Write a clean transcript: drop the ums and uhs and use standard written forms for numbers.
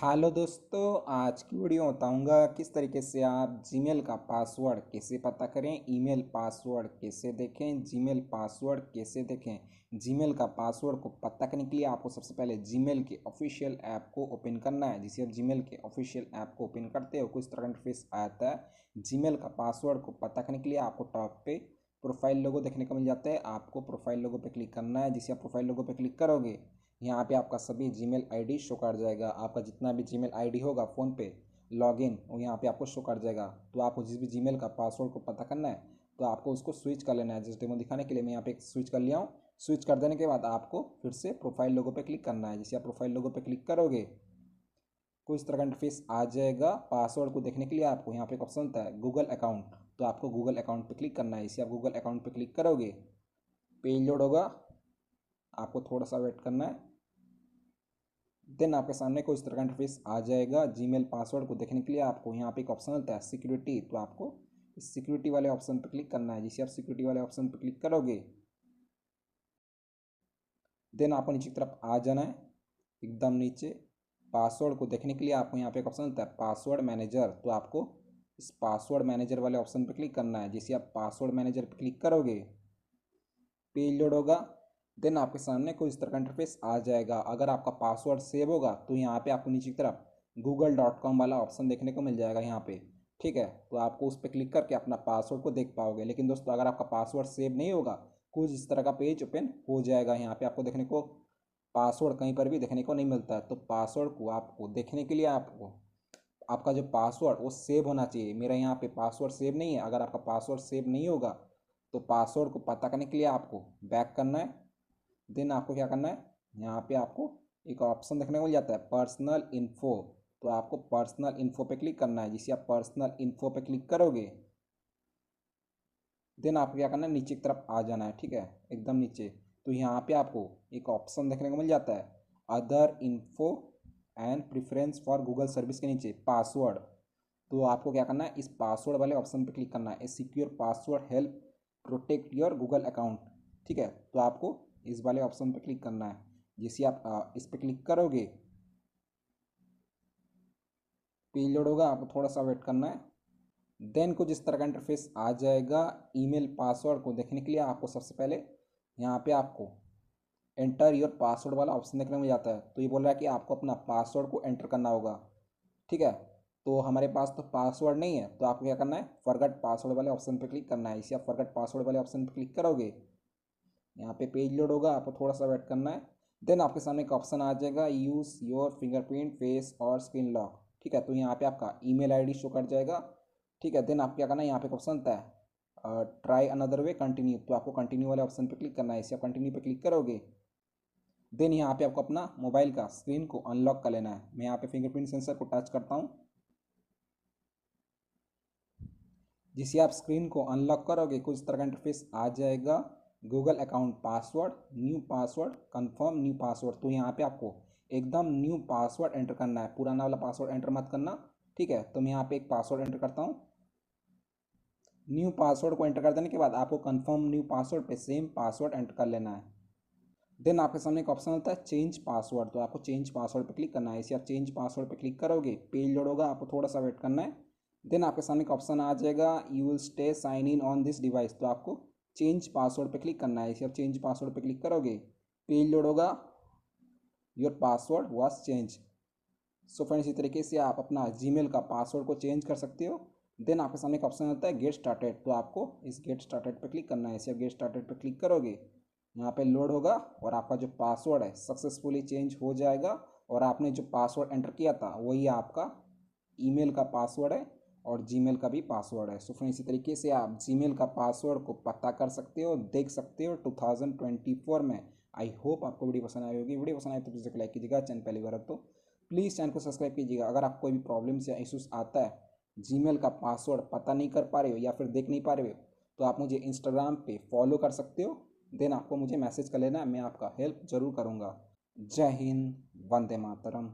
Hello दोस्तों, आज की वीडियो बताऊंगा किस तरीके से आप जीमेल का पासवर्ड कैसे पता करें, ईमेल पासवर्ड कैसे देखें, जीमेल पासवर्ड कैसे देखें। जीमेल का पासवर्ड को पता करने के लिए आपको सबसे पहले जीमेल के ऑफिशियल ऐप को ओपन करना है। जिसे आप जीमेल के ऑफिशियल ऐप को ओपन करते हो कुछ तरह का इंटरफेस आता है। जीमेल का पासवर्ड को पता करने के लिए आपको टॉप पे प्रोफाइल लोगो देखने को मिल जाता है। आपको प्रोफाइल लोगो पे क्लिक करना है। जिसे आप प्रोफाइल लोगो पे क्लिक करोगे यहाँ पे आपका सभी जीमेल आईडी शो कर जाएगा। आपका जितना भी जीमेल आईडी होगा फ़ोन पे लॉगिन वो यहाँ पे आपको शो कर जाएगा। तो आपको जिस भी जीमेल का पासवर्ड को पता करना है तो आपको उसको स्विच कर लेना है। जिस डेमो दिखाने के लिए मैं यहाँ पे स्विच कर लिया हूँ। स्विच कर देने के बाद आपको फिर से प्रोफाइल लोगो पे क्लिक करना है। जिसे आप प्रोफाइल लोगो पे क्लिक करोगे कुछ तरह का इंटरफेस आ जाएगा। पासवर्ड को देखने के लिए आपको यहाँ पे एक ऑप्शन होता है गूगल अकाउंट, तो आपको गूगल अकाउंट पे क्लिक करना है। इसे आप गूगल अकाउंट पे क्लिक करोगे पेज लोड होगा, आपको थोड़ा सा वेट करना है। देन आपके सामने कोई इस तरह का इंटरफेस आ जाएगा। जीमेल पासवर्ड को देखने के लिए आपको यहाँ पे एक ऑप्शन होता है सिक्योरिटी, तो आपको इस सिक्योरिटी वाले ऑप्शन पर क्लिक करना है। जिसे आप सिक्योरिटी वाले ऑप्शन पर क्लिक करोगे देन आपको नीचे की तरफ आ जाना है। एकदम नीचे पासवर्ड को देखने के लिए आपको यहाँ पे एक ऑप्शन होता है पासवर्ड मैनेजर, तो आपको इस पासवर्ड मैनेजर वाले ऑप्शन पर क्लिक करना है। जिसे आप पासवर्ड मैनेजर पर क्लिक करोगे पेज लोड होगा। देन आपके सामने कोई इस तरह का इंटरफेस आ जाएगा। अगर आपका पासवर्ड सेव होगा तो यहाँ पे आपको नीचे की तरफ google.com वाला ऑप्शन देखने को मिल जाएगा यहाँ पे। ठीक है, तो आपको उस पर क्लिक करके अपना पासवर्ड को देख पाओगे। लेकिन दोस्तों अगर आपका पासवर्ड सेव नहीं होगा कुछ इस तरह का पेज ओपन हो जाएगा। यहाँ पे आपको देखने को पासवर्ड कहीं पर भी देखने को नहीं मिलता है। तो पासवर्ड को आपको देखने के लिए आपको आपका जो पासवर्ड वो सेव होना चाहिए। मेरा यहाँ पे पासवर्ड सेव नहीं है। अगर आपका पासवर्ड सेव नहीं होगा तो पासवर्ड को पता करने के लिए आपको बैक करना है। देन आपको क्या करना है, यहाँ पे आपको एक ऑप्शन देखने को मिल जाता है पर्सनल इन्फो, तो आपको पर्सनल इन्फो पे क्लिक करना है। जिसे आप पर्सनल इन्फो पे क्लिक करोगे देन आपको क्या करना है नीचे की तरफ आ जाना है। ठीक है, एकदम नीचे तो यहाँ पे आपको एक ऑप्शन देखने को मिल जाता है other info and preference for Google service के नीचे पासवर्ड, तो आपको क्या करना है इस पासवर्ड वाले ऑप्शन पे क्लिक करना है। ए secure password help protect your Google account. ठीक है, तो आपको इस वाले ऑप्शन पे क्लिक करना है। जिसे आप इस पे क्लिक करोगे पेज लोड होगा, आपको थोड़ा सा वेट करना है। देन कुछ इस तरह का इंटरफेस आ जाएगा। ईमेल पासवर्ड को देखने के लिए आपको सबसे पहले यहाँ पे आपको एंटर योर पासवर्ड वाला ऑप्शन देखने में जाता है। तो ये बोल रहा है कि आपको अपना पासवर्ड को एंटर करना होगा। ठीक है, तो हमारे पास तो पासवर्ड नहीं है तो आपको क्या करना है फॉरगेट पासवर्ड वाले ऑप्शन पे क्लिक करना है। इसे आप फॉरगेट पासवर्ड वाले ऑप्शन पे क्लिक करोगे यहाँ पे पेज लोड होगा, आपको थोड़ा सा वेट करना है। देन आपके सामने एक ऑप्शन आ जाएगा यूज़ योर फिंगरप्रिंट फेस और स्क्रीन लॉक। ठीक है, तो यहाँ पे आपका ईमेल आईडी शो कर जाएगा। ठीक है, देन आप क्या करना है यहाँ पे एक ऑप्शन आता है ट्राई अनदर वे कंटिन्यू, तो आपको कंटिन्यू वाले ऑप्शन पे क्लिक करना है। इसे आप कंटिन्यू पे क्लिक करोगे देन यहाँ पे आपको अपना मोबाइल का स्क्रीन को अनलॉक कर लेना है। मैं यहाँ पे फिंगरप्रिंट सेंसर को टच करता हूँ। जिसे आप स्क्रीन को अनलॉक करोगे कुछ तरह का इंटरफेस आ जाएगा Google account password confirm new password, तो यहाँ पे आपको एकदम न्यू पासवर्ड एंटर करना है। पुराना वाला पासवर्ड एंटर मत करना। ठीक है, तो मैं यहाँ पे एक पासवर्ड एंटर करता हूँ। न्यू पासवर्ड को एंटर कर देने के बाद आपको कंफर्म न्यू पासवर्ड पे सेम पासवर्ड एंटर कर लेना है। देन आपके सामने एक ऑप्शन होता है चेंज पासवर्ड, तो आपको चेंज पासवर्ड पे क्लिक करना है। इसे आप चेंज पासवर्ड पे क्लिक करोगे पेज लोड होगा, आपको थोड़ा सा वेट करना है। देन आपके सामने एक ऑप्शन आ जाएगा you will stay sign in on this device, तो आपको चेंज पासवर्ड पे क्लिक करना है। इसे आप चेंज पासवर्ड पे क्लिक करोगे पेज लोड होगा, your password was change. So friends, इसी तरीके से आप अपना जीमेल का पासवर्ड को चेंज कर सकते हो। देन आपके सामने एक ऑप्शन आता है गेट स्टार्टेड, तो आपको इस गेट स्टार्टेड पे क्लिक करना है। इसे आप गेट स्टार्टेड पे क्लिक करोगे यहाँ पे लोड होगा और आपका जो पासवर्ड है सक्सेसफुली चेंज हो जाएगा। और आपने जो पासवर्ड एंटर किया था वही आपका ईमेल का पासवर्ड है और जीमेल का भी पासवर्ड है। सो फ्रेंड्स, इसी तरीके से आप जीमेल का पासवर्ड को पता कर सकते हो, देख सकते हो 2024 में। आई होप आपको वीडियो पसंद आई होगी। वीडियो पसंद आए तो प्लीज़ लाइक कीजिएगा, चैनल पहली बार तो प्लीज़ चैनल को सब्सक्राइब कीजिएगा। अगर आपको कोई भी प्रॉब्लम्स या इशूज़ आता है जीमेल का पासवर्ड पता नहीं कर पा रहे हो या फिर देख नहीं पा रहे हो तो आप मुझे इंस्टाग्राम पे फॉलो कर सकते हो। देन आपको मुझे मैसेज कर लेना है, मैं आपका हेल्प ज़रूर करूँगा। जय हिंद, वंदे मातरम।